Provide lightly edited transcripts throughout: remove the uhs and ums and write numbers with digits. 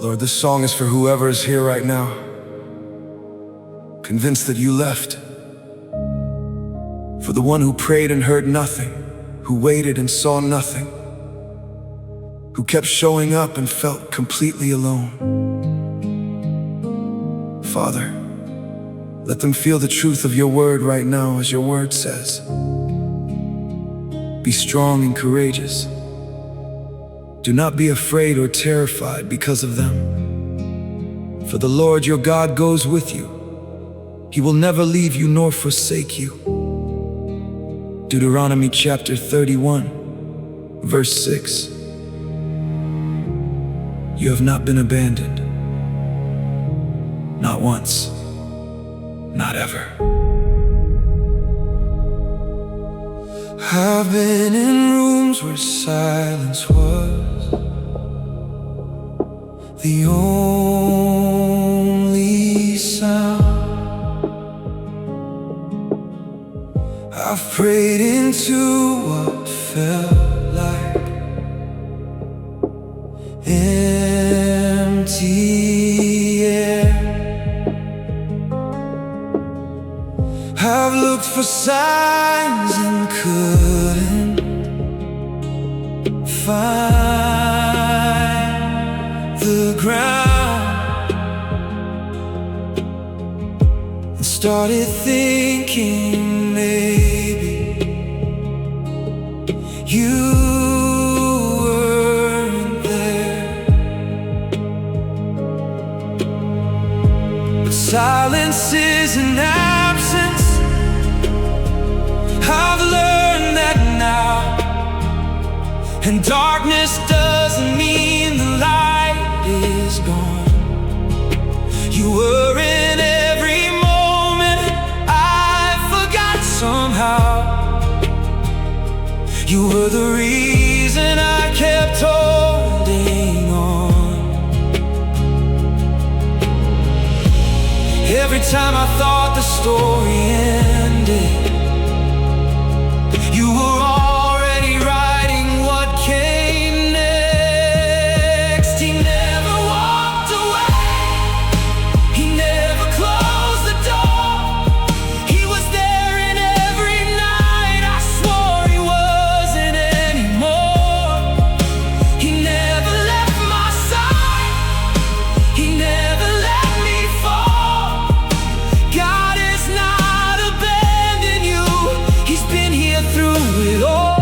Lord, this song is for whoever is here right now, convinced that you left. For the one who prayed and heard nothing, who waited and saw nothing, who kept showing up and felt completely alone. Father, let them feel the truth of your word right now, as your word says. Be strong and courageous. Do not be afraid or terrified because of them. For the Lord your God goes with you. He will never leave you nor forsake you. Deuteronomy chapter 31, verse 6. You have not been abandoned. Not once. Not ever. I've been in rooms where silence was the only sound. I've prayed into what felt like empty air. I've looked for signs and couldn't find the ground, and started thinking maybe you weren't there. But silence is an absence. I've learned that now, and darkness doesn't mean the light is gone. You were in every moment I forgot somehow. You were the reason I kept holding on. Every time I thought the story ended, you were already writing what came next. He never walked away. He never closed the door. He was there in every night I swore he wasn't anymore. He never left my side. He never let me fall. God has not abandoned you. He's been here through it all.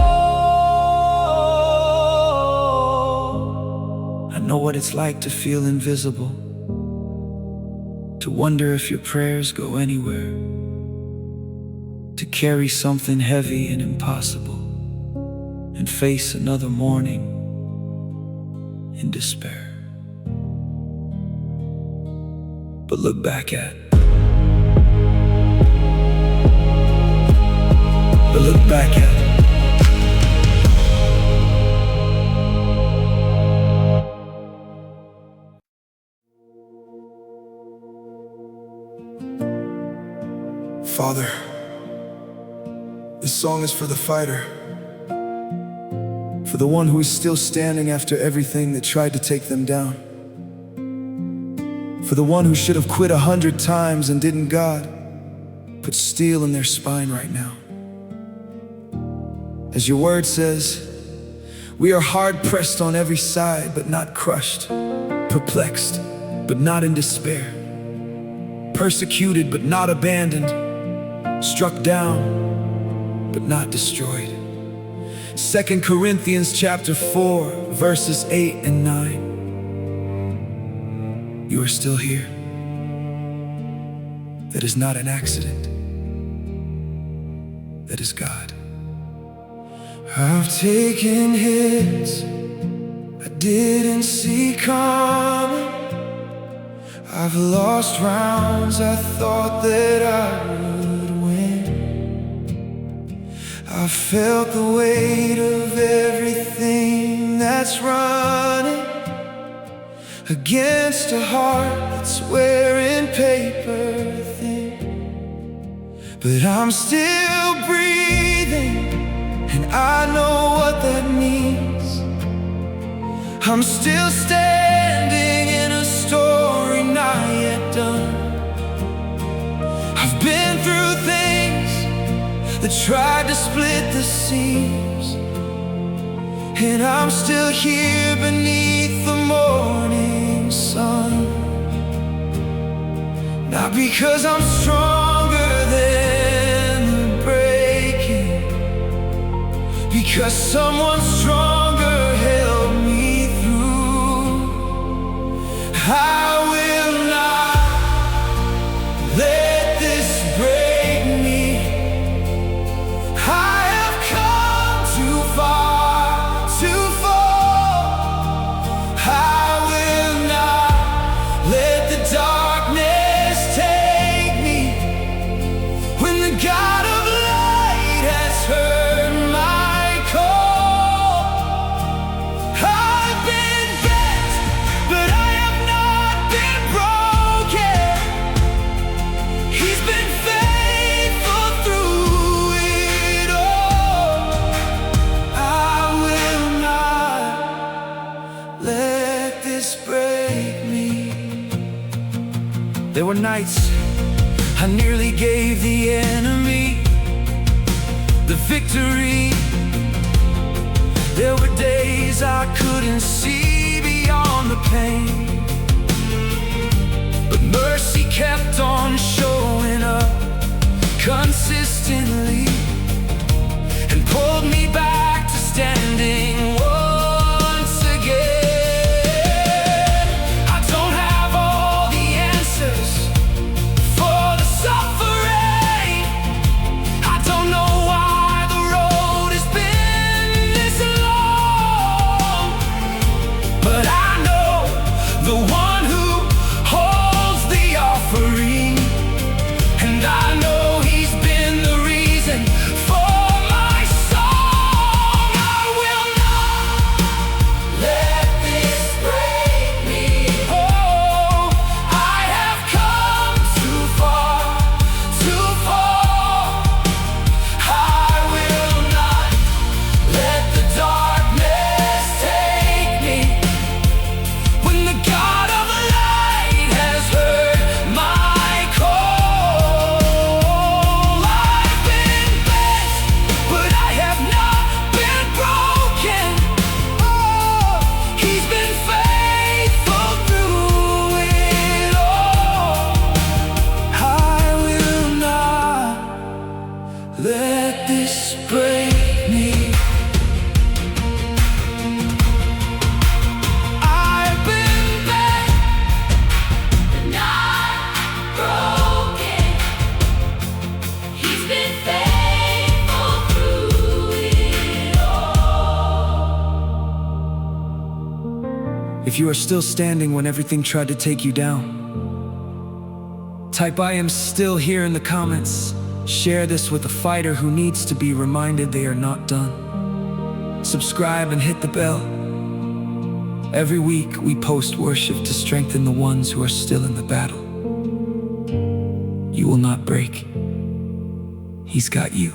I know what it's like to feel invisible, to wonder if your prayers go anywhere, to carry something heavy and impossible, and face another morning in despair. But look back at Father, this song is for the fighter, for the one who is still standing after everything that tried to take them down, for the one who should have quit 100 times and didn't. God put steel in their spine right now. As your word says, we are hard pressed on every side, but not crushed, perplexed, but not in despair, persecuted, but not abandoned, struck down, but not destroyed. 2 Corinthians chapter 4, verses 8 and 9. You are still here. That is not an accident. That is God. I've taken hits I didn't see coming. I've lost rounds I thought that I would win. I've felt the weight of everything that's running against a heart that's wearing paper thin. But I'm still breathing, and I know what that means. I'm still standing in a that tried to split the seams. And I'm still here beneath the morning sun. Not because I'm stronger than the breaking, because someone stronger held me through. I will not let this break me. I have come too far to fall. I will not let the darkness take me. When the God of light has heard my call, I've been bent, but I have not been broken. He's been faithful through it all. I will not let this break me. There were nights I nearly gave the enemy the victory. There were days I couldn't see beyond the pain, but mercy kept on showing up consistently and pulled me back to standing once again. I don't have all the answers for the suffering. I don't know why the road has been this long, but I know the one who holds the offering, and I know he's been the reason for my song. I will not let this break me. Oh, I have come too far to fall. I will not let the darkness take me. When the God of light has heard my call, I've been bent, but I have not been broken. Oh, he's been faithful through it all. I will not let this break me. I've been bent, but not broken. He's been faithful through it all. If you are still standing when everything tried to take you down, type "I am still here" in the comments. Share this with a fighter who needs to be reminded they are not done. Subscribe and hit the bell. Every week we post worship to strengthen the ones who are still in the battle. You will not break. He's got you.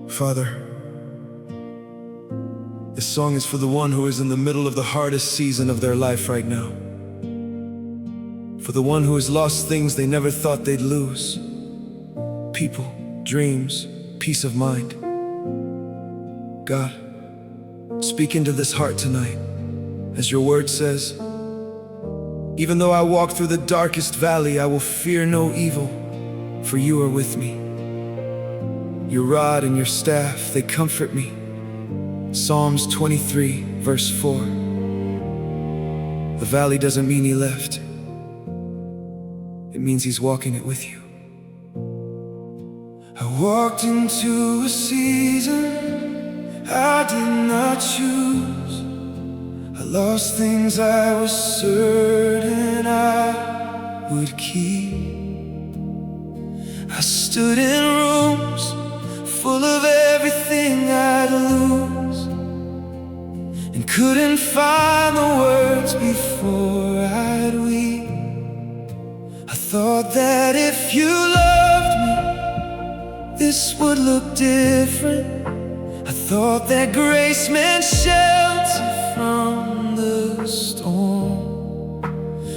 Father, this song is for the one who is in the middle of the hardest season of their life right now. For the one who has lost things they never thought they'd lose. People, dreams, peace of mind. God, speak into this heart tonight. As your word says, even though I walk through the darkest valley, I will fear no evil, for you are with me. Your rod and your staff, they comfort me. Psalms 23, verse 4. The valley doesn't mean he left. It means he's walking it with you. I walked into a season I did not choose. I lost things I was certain I would keep. I stood in rooms full of everything I'd lose, and couldn't find the words before I'd weep. I thought that if you loved me, this would look different. I thought that grace meant shelter from the storm,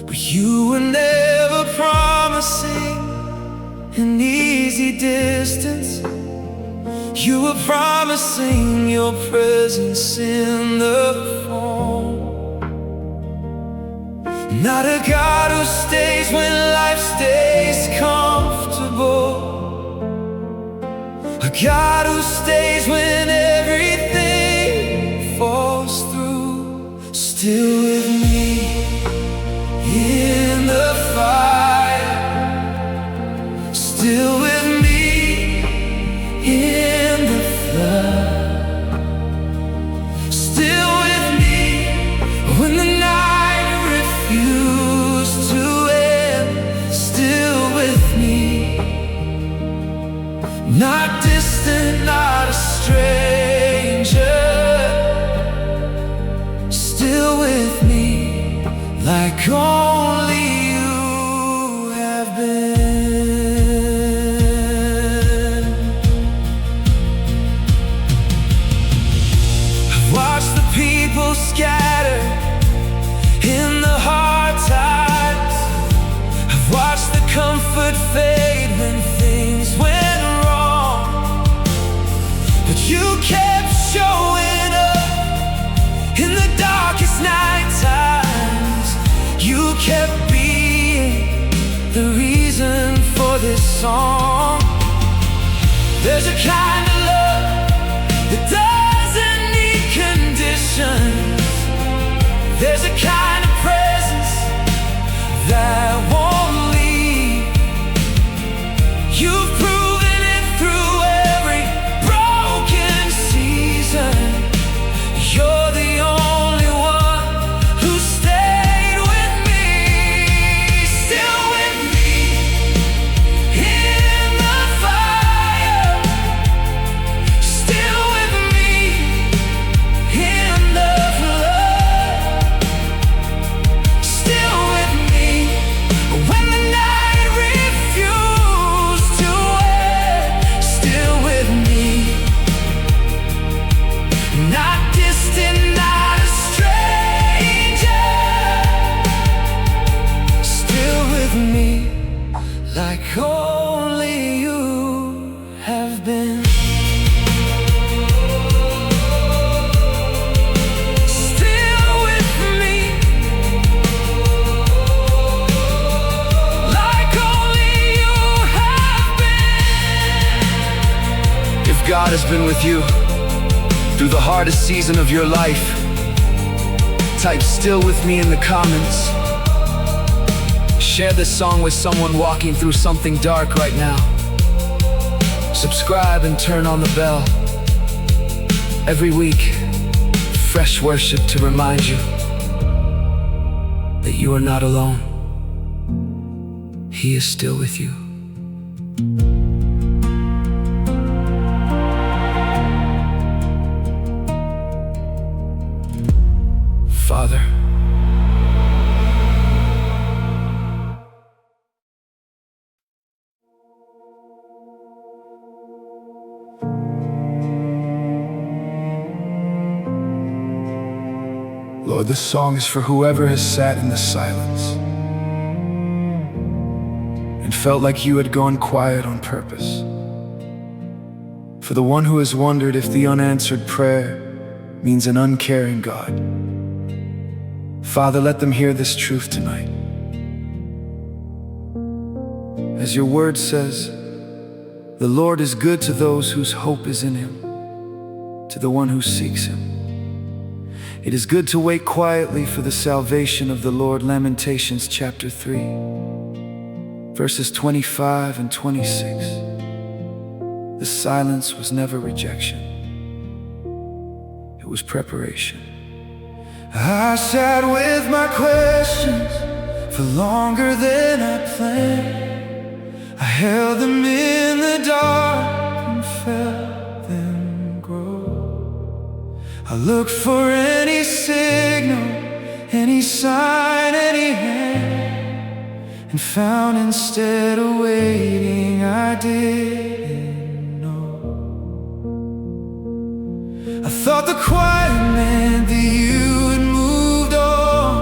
but you were never promising an easy distance. You were promising your presence in the form. Not a God who stays when life stays comfortable, a God who stays when everything falls through. Still with me in the fire, still with me in the flood, still with me when the night refused to end, still with me. Not distant, not a stranger, still with me, like only you have been. I've watched the people scatter in the hard times. I've watched the comfort fade when things went wrong, but you kept showing up in the darkest night times. You kept being the reason for this song. There's a kind of love that doesn't need conditions. There's a kind of presence that won't leave. You've proven it through every broken season. You're the only one who stayed with me, still with me in the fire, still with me in the flood, still with me when the night refused to end, still with me. Not distant, not a stranger, still with me, like only you have been. Still with me, like only you have been. If God has been with you through the hardest season of your life, type "still with me" in the comments. Share this song with someone walking through something dark right now. Subscribe and turn on the bell. Every week, fresh worship to remind you that you are not alone. He is still with you. Father, Lord, this song is for whoever has sat in the silence and felt like you had gone quiet on purpose. For the one who has wondered if the unanswered prayer means an uncaring God. Father, let them hear this truth tonight. As your word says, the Lord is good to those whose hope is in him, to the one who seeks him. It is good to wait quietly for the salvation of the Lord. Lamentations chapter 3, verses 25 and 26. The silence was never rejection. It was preparation. I sat with my questions for longer than I planned. I held them in the dark and felt them grow. I looked for any signal, any sign, any hand, and found instead of waiting I didn't know. thought the quiet meant that you had moved on.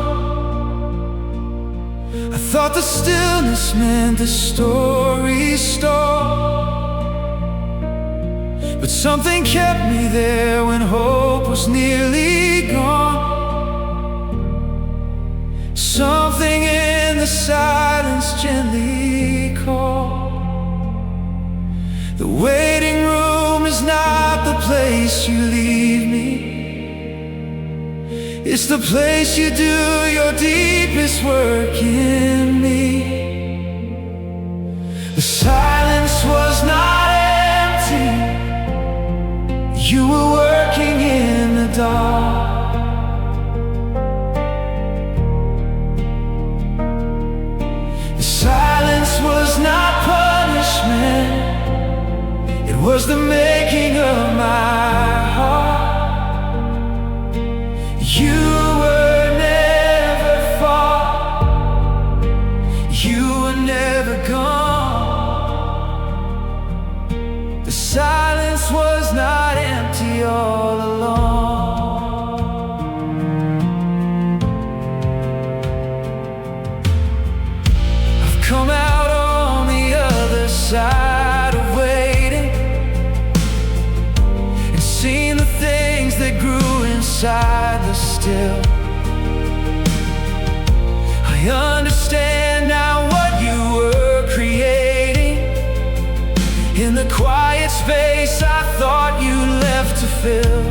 I thought the stillness meant the story stopped. But something kept me there when hope was nearly gone. Something in the silence gently called. The waiting room is not the place you leave me. It's the place you do your deepest work in me. The silence was not empty. You were working in the dark. The silence was not punishment. It was the making of my heart. You were never far. You were never gone. The silence was not empty all along. I've come out on the other side of waiting, and seen the things that grew inside the still. I understand now what you were creating in the quiet space I thought you left to fill.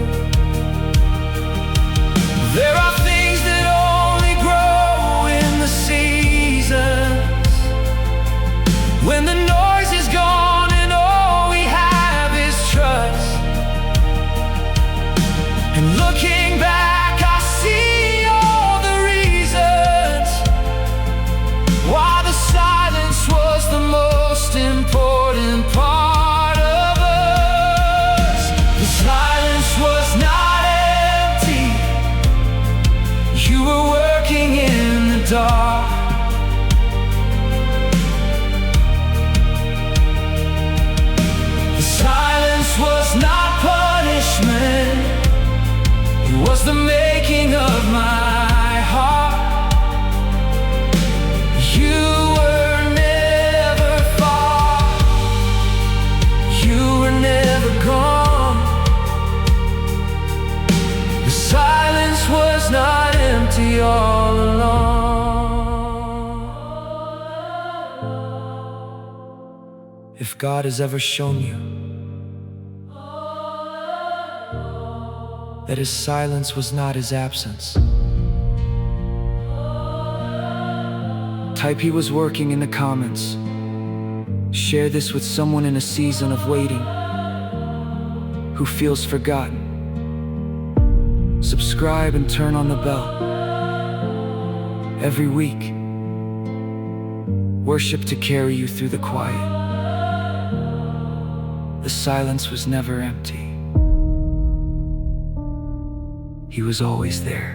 There are things that only grow in the seasons, when the noise is gone and all we have is trust. And looking back, I see all the reasons why the silence was the most important part of us. The silence was not empty. You were working in the dark. The silence was not punishment. It was the making of my heart. You were never far. You were never gone. The silence was not empty all along. If God has ever shown you that his silence was not his absence, type "he was working" in the comments. Share this with someone in a season of waiting, who feels forgotten. Subscribe and turn on the bell. Every week, worship to carry you through the quiet. The silence was never empty. He was always there.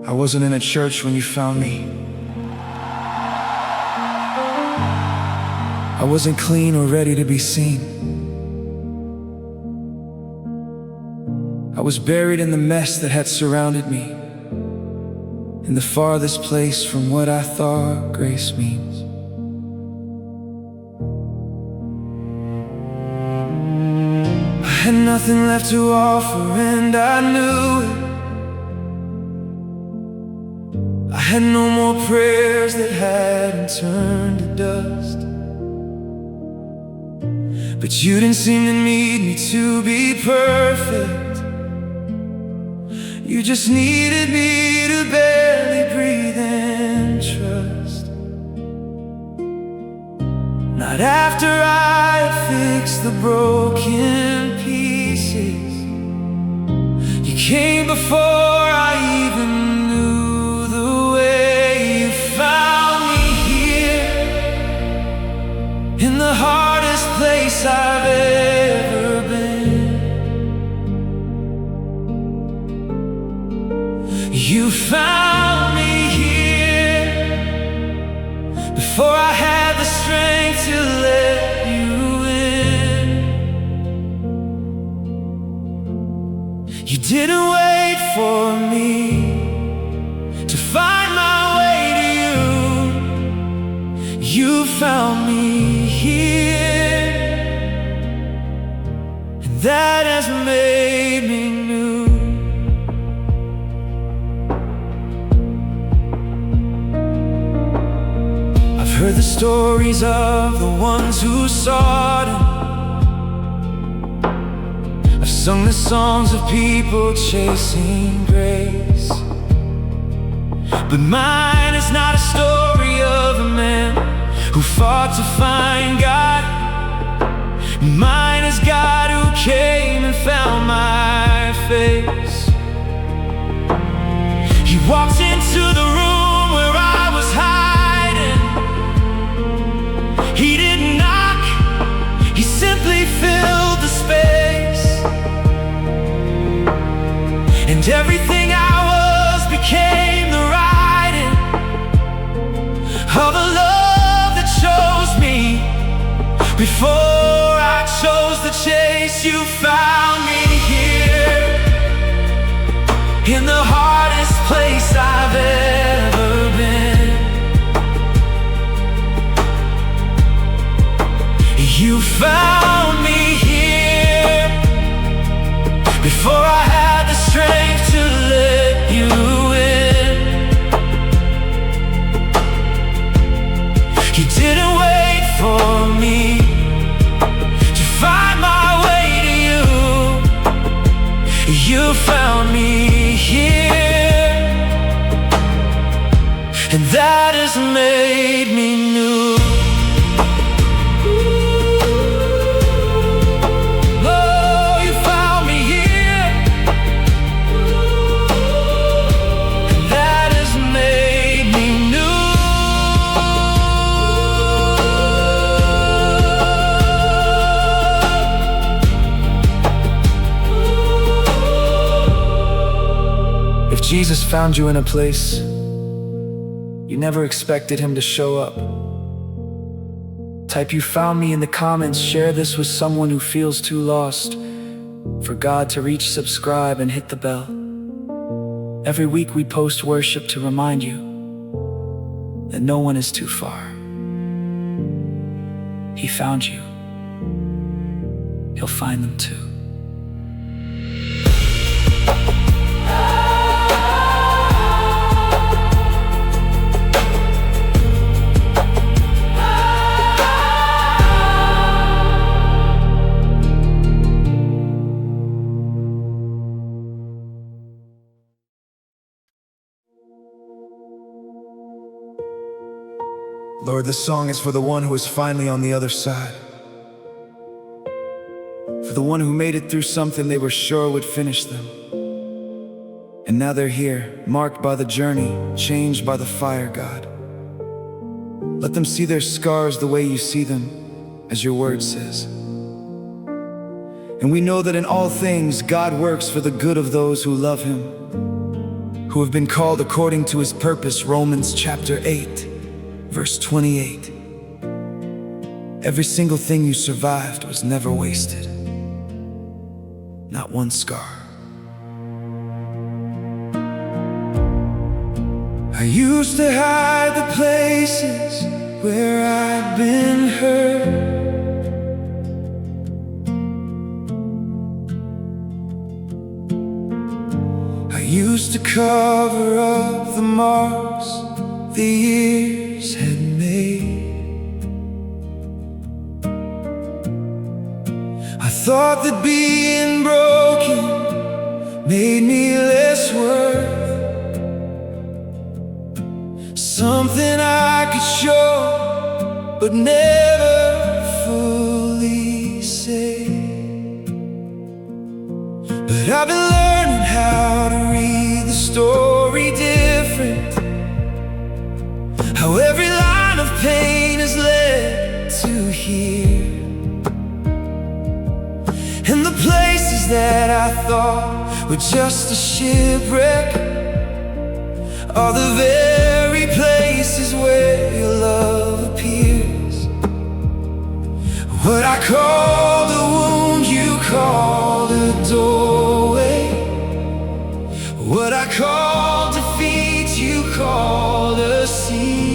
I wasn't in a church when you found me. I wasn't clean or ready to be seen. I was buried in the mess that had surrounded me, in the farthest place from what I thought grace means. I had nothing left to offer and I knew it. I had no more prayers that hadn't turned to dust. But you didn't seem to need me to be perfect. You just needed me to barely breathe and trust. Not after I had fixed the broken pieces. You came before I even knew the way. You found me here, in the hardest place I've ever been. You found me here before I had the strength to let you in. You didn't wait for me to find my way to you. You found me here, and that has made me new. I've heard the stories of the ones who sought Him. I've sung the songs of people chasing grace, but mine is not a story of a man who fought to find God. Mine is God who came and found my face. He walked into the room where I was hiding. He didn't knock, He simply filled the space. And everything I was became the writing of a love that chose me before I chose the chase. You found me here in the hardest place I've ever been. You found me here before I had the strength to let you in. You didn't wait for me to find my way to you. You found me here, and that has made me new. Oh, you found me here, and that has made me new. If Jesus found you in a place you never expected Him to show up, type "you found me" in the comments. Share this with someone who feels too lost for God to reach. Subscribe and hit the bell. Every week we post worship to remind you that no one is too far. He found you. He'll find them too. Lord, this song is for the one who is finally on the other side. For the one who made it through something they were sure would finish them. And now they're here, marked by the journey, changed by the fire, God. Let them see their scars the way you see them, as your word says. And we know that in all things God works for the good of those who love Him, who have been called according to His purpose. Romans chapter 8. Verse 28. Every single thing you survived was never wasted. Not one scar. I used to hide the places where I've been hurt. I used to cover up the marks the years had made. I thought that being broken made me less worth, something I could show but never fully say. But I've been learning how to read the story different, how every line of pain has led to here. And the places that I thought were just a shipwreck are the very places where your love appears. What I called a wound, you called a doorway. What I called defeat, you called a sea.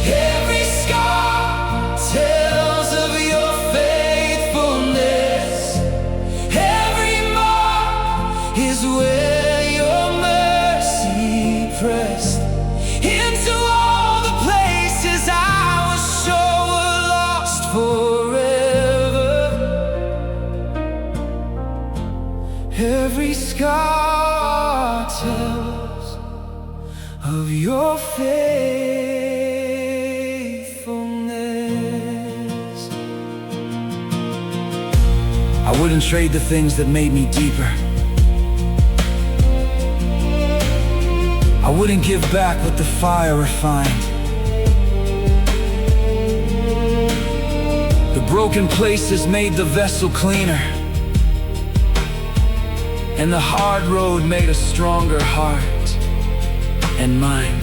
Every scar tells of your faithfulness. Every mark is where your mercy pressed into all the places I was sure were lost forever. Every scar tells of your faithfulness. I wouldn't trade the things that made me deeper. I wouldn't give back what the fire refined. The broken places made the vessel cleaner, and the hard road made a stronger heart and mind.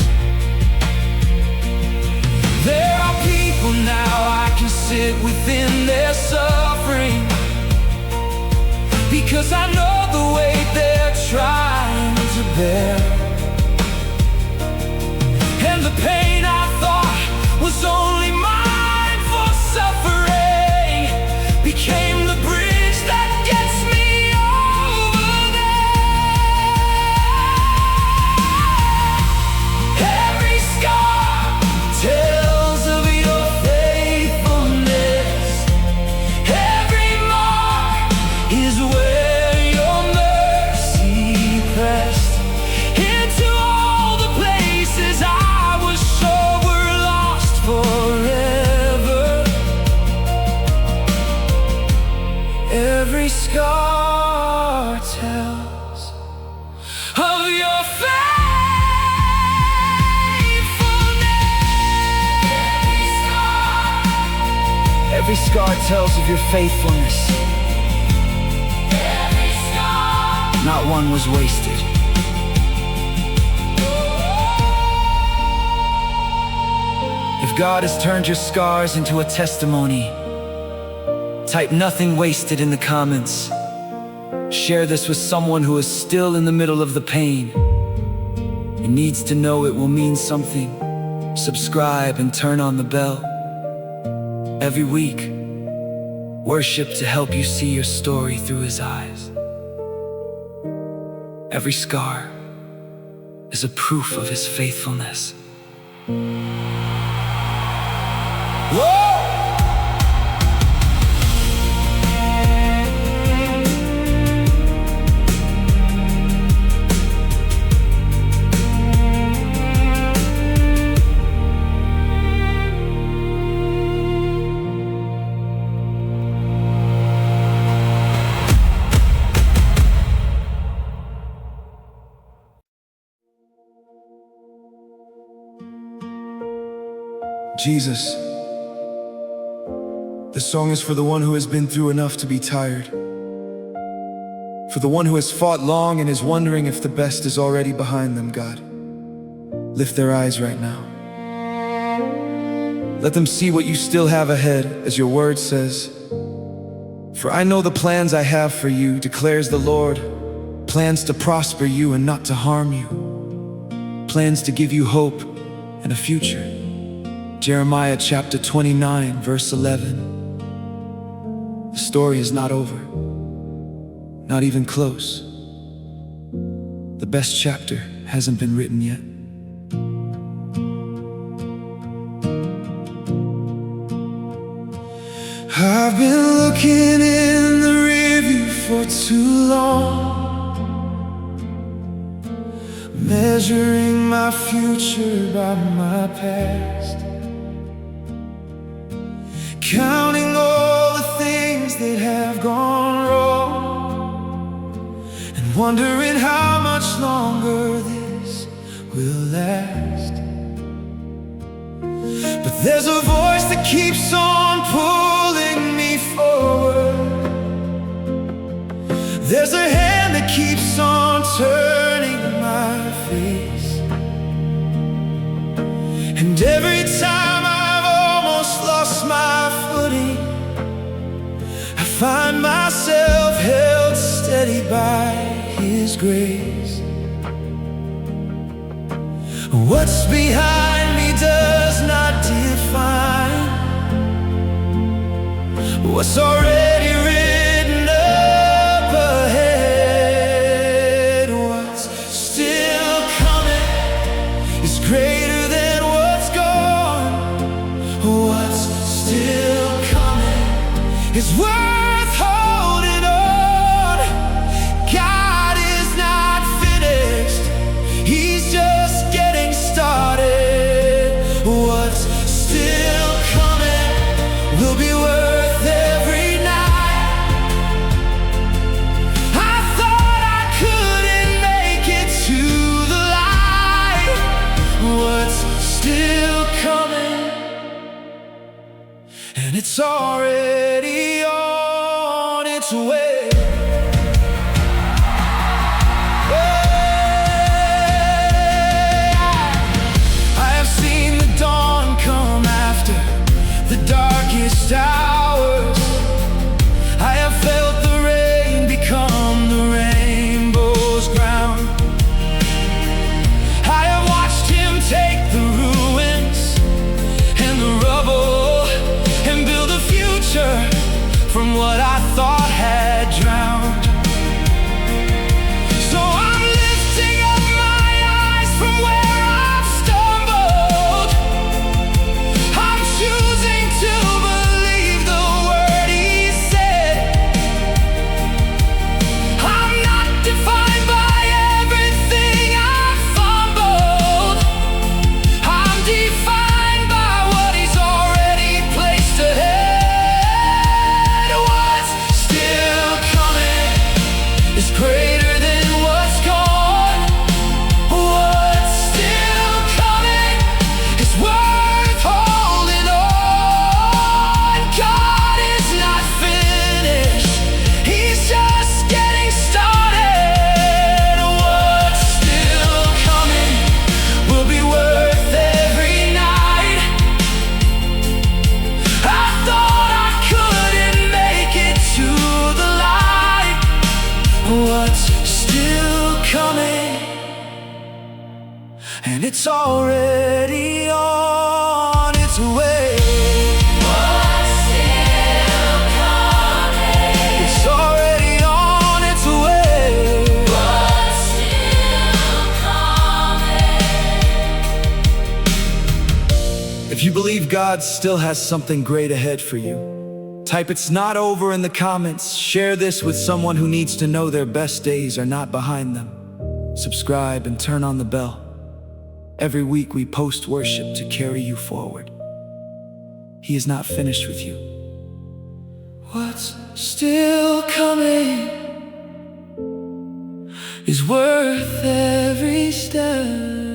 There are people now I can sit within their suffering, because I know the weight they're trying to bear. And the pain I thought was only mine for suffering became the bridge that gets me over there. Every scar tells of your faithfulness. Every mark is where your mercy pressed into all the places I was sure were lost forever. Every scar tells of your faithfulness. Every scar tells of your faithfulness. Every scar. Not one was wasted. If God has turned your scars into a testimony, type "nothing wasted" in the comments. Share this with someone who is still in the middle of the pain and needs to know it will mean something. Subscribe and turn on the bell. Every week, worship to help you see your story through His eyes. Every scar is a proof of His faithfulness. Whoa! Jesus, the song is for the one who has been through enough to be tired, for the one who has fought long and is wondering if the best is already behind them. God, lift their eyes right now. Let them see what you still have ahead, as your word says. For I know the plans I have for you, declares the Lord, plans to prosper you and not to harm you, plans to give you hope and a future. Jeremiah chapter 29, verse 11. The story is not over, not even close. The best chapter hasn't been written yet. I've been looking in the rearview for too long, measuring my future by my past, counting all the things that have gone wrong, and wondering how much longer this will last. But there's a voice that keeps on pulling me forward. There's a hand that keeps on turning my face. And every time I've almost lost my footing, I find myself held steady by His grace. What's behind me does not define what's already written up ahead. What's still coming is greater than what's gone. What's still coming is worth holding on. God is not finished, He's just getting started. What's still coming will be worth every night. I thought I couldn't make it to the light. What's still coming, and it's already on its way. Darkest hours, I have felt the rain become the rainbow's ground. I have watched Him take the ruins and the rubble and build a future from what I thought had drowned. So I'm lifting up my eyes from where I've stumbled. I'm choosing to believe the word He said. I'm not defined by everything I've fumbled. I'm defined by what He's already placed ahead. What's still coming is greater than what's gone. What's still coming is worth holding on. God is not finished, He's just getting started. What's still coming will be worth every night. I thought I couldn't make it to the light. What's still coming, and it's already on its way. What's still coming? It's already on its way. What's still coming? If you believe God still has something great ahead for you, type "It's not over" in the comments. Share this with someone who needs to know their best days are not behind them. Subscribe and turn on the bell. Every week we post worship to carry you forward. He is not finished with you. What's still coming is worth every step.